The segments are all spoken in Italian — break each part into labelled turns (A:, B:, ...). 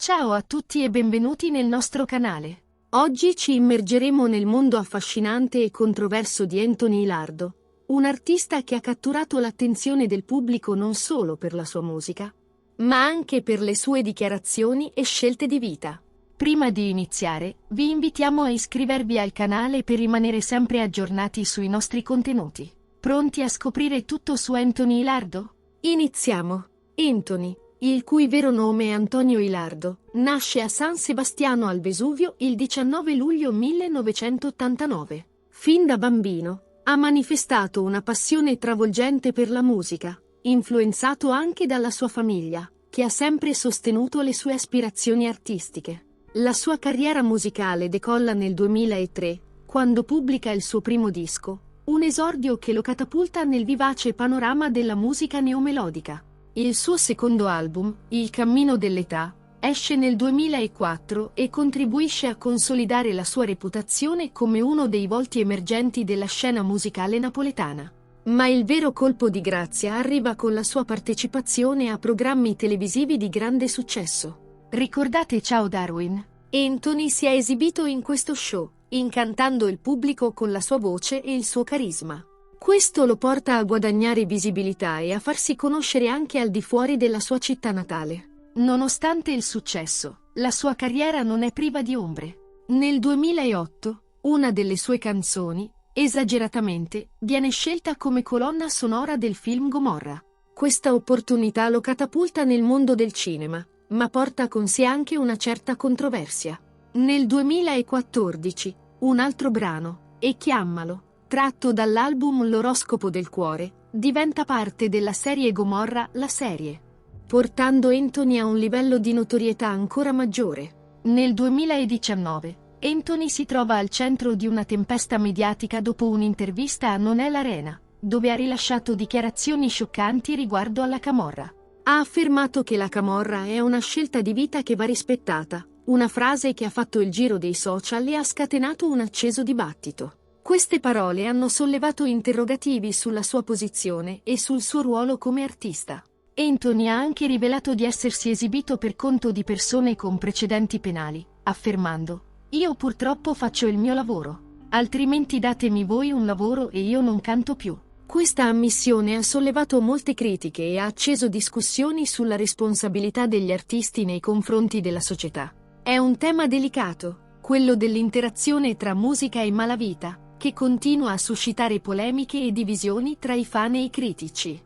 A: Ciao a tutti e benvenuti nel nostro canale. Oggi ci immergeremo nel mondo affascinante e controverso di Anthony Lardo, un artista che ha catturato l'attenzione del pubblico non solo per la sua musica, ma anche per le sue dichiarazioni e scelte di vita. Prima di iniziare, vi invitiamo a iscrivervi al canale per rimanere sempre aggiornati sui nostri contenuti. Pronti a scoprire tutto su Anthony Lardo? Iniziamo. Anthony, il cui vero nome è Antonio Ilardo, nasce a San Sebastiano al Vesuvio il 19 luglio 1989. Fin da bambino, ha manifestato una passione travolgente per la musica, influenzato anche dalla sua famiglia, che ha sempre sostenuto le sue aspirazioni artistiche. La sua carriera musicale decolla nel 2003, quando pubblica il suo primo disco, un esordio che lo catapulta nel vivace panorama della musica neomelodica. Il suo secondo album, Il cammino dell'età, esce nel 2004 e contribuisce a consolidare la sua reputazione come uno dei volti emergenti della scena musicale napoletana. Ma il vero colpo di grazia arriva con la sua partecipazione a programmi televisivi di grande successo. Ricordate Ciao Darwin? Anthony si è esibito in questo show, incantando il pubblico con la sua voce e il suo carisma. Questo lo porta a guadagnare visibilità e a farsi conoscere anche al di fuori della sua città natale. Nonostante il successo, la sua carriera non è priva di ombre. Nel 2008, una delle sue canzoni, Esageratamente, viene scelta come colonna sonora del film Gomorra. Questa opportunità lo catapulta nel mondo del cinema, ma porta con sé anche una certa controversia. Nel 2014, un altro brano, E chiamalo, tratto dall'album L'oroscopo del cuore, diventa parte della serie Gomorra la serie, portando Anthony a un livello di notorietà ancora maggiore. Nel 2019, Anthony si trova al centro di una tempesta mediatica dopo un'intervista a Non è l'Arena, dove ha rilasciato dichiarazioni scioccanti riguardo alla camorra. Ha affermato che la camorra è una scelta di vita che va rispettata, una frase che ha fatto il giro dei social e ha scatenato un acceso dibattito. Queste parole hanno sollevato interrogativi sulla sua posizione e sul suo ruolo come artista. Anthony ha anche rivelato di essersi esibito per conto di persone con precedenti penali, affermando: "Io purtroppo faccio il mio lavoro. Altrimenti datemi voi un lavoro e io non canto più". Questa ammissione ha sollevato molte critiche e ha acceso discussioni sulla responsabilità degli artisti nei confronti della società. È un tema delicato, quello dell'interazione tra musica e malavita, che continua a suscitare polemiche e divisioni tra i fan e i critici.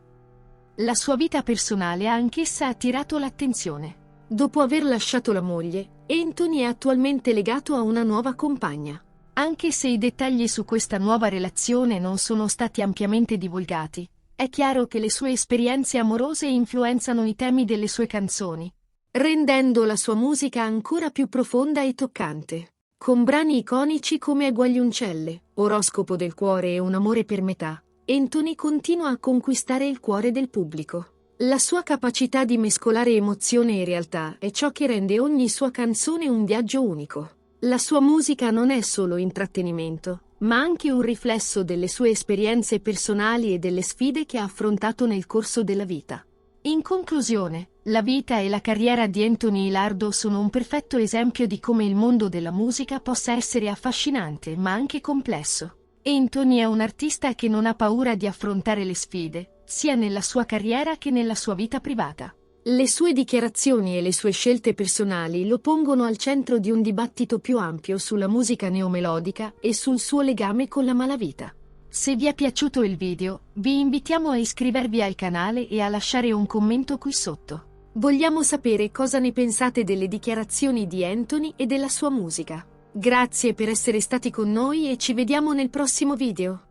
A: La sua vita personale ha anch'essa attirato l'attenzione. Dopo aver lasciato la moglie, Anthony è attualmente legato a una nuova compagna. Anche se i dettagli su questa nuova relazione non sono stati ampiamente divulgati, è chiaro che le sue esperienze amorose influenzano i temi delle sue canzoni, rendendo la sua musica ancora più profonda e toccante. Con brani iconici come Eguagliuncelle, Oroscopo del cuore e Un amore per metà, Anthony continua a conquistare il cuore del pubblico. La sua capacità di mescolare emozione e realtà è ciò che rende ogni sua canzone un viaggio unico. La sua musica non è solo intrattenimento, ma anche un riflesso delle sue esperienze personali e delle sfide che ha affrontato nel corso della vita. In conclusione, la vita e la carriera di Anthony Lardo sono un perfetto esempio di come il mondo della musica possa essere affascinante ma anche complesso. Anthony è un artista che non ha paura di affrontare le sfide, sia nella sua carriera che nella sua vita privata. Le sue dichiarazioni e le sue scelte personali lo pongono al centro di un dibattito più ampio sulla musica neomelodica e sul suo legame con la malavita. Se vi è piaciuto il video, vi invitiamo a iscrivervi al canale e a lasciare un commento qui sotto. Vogliamo sapere cosa ne pensate delle dichiarazioni di Anthony e della sua musica. Grazie per essere stati con noi e ci vediamo nel prossimo video.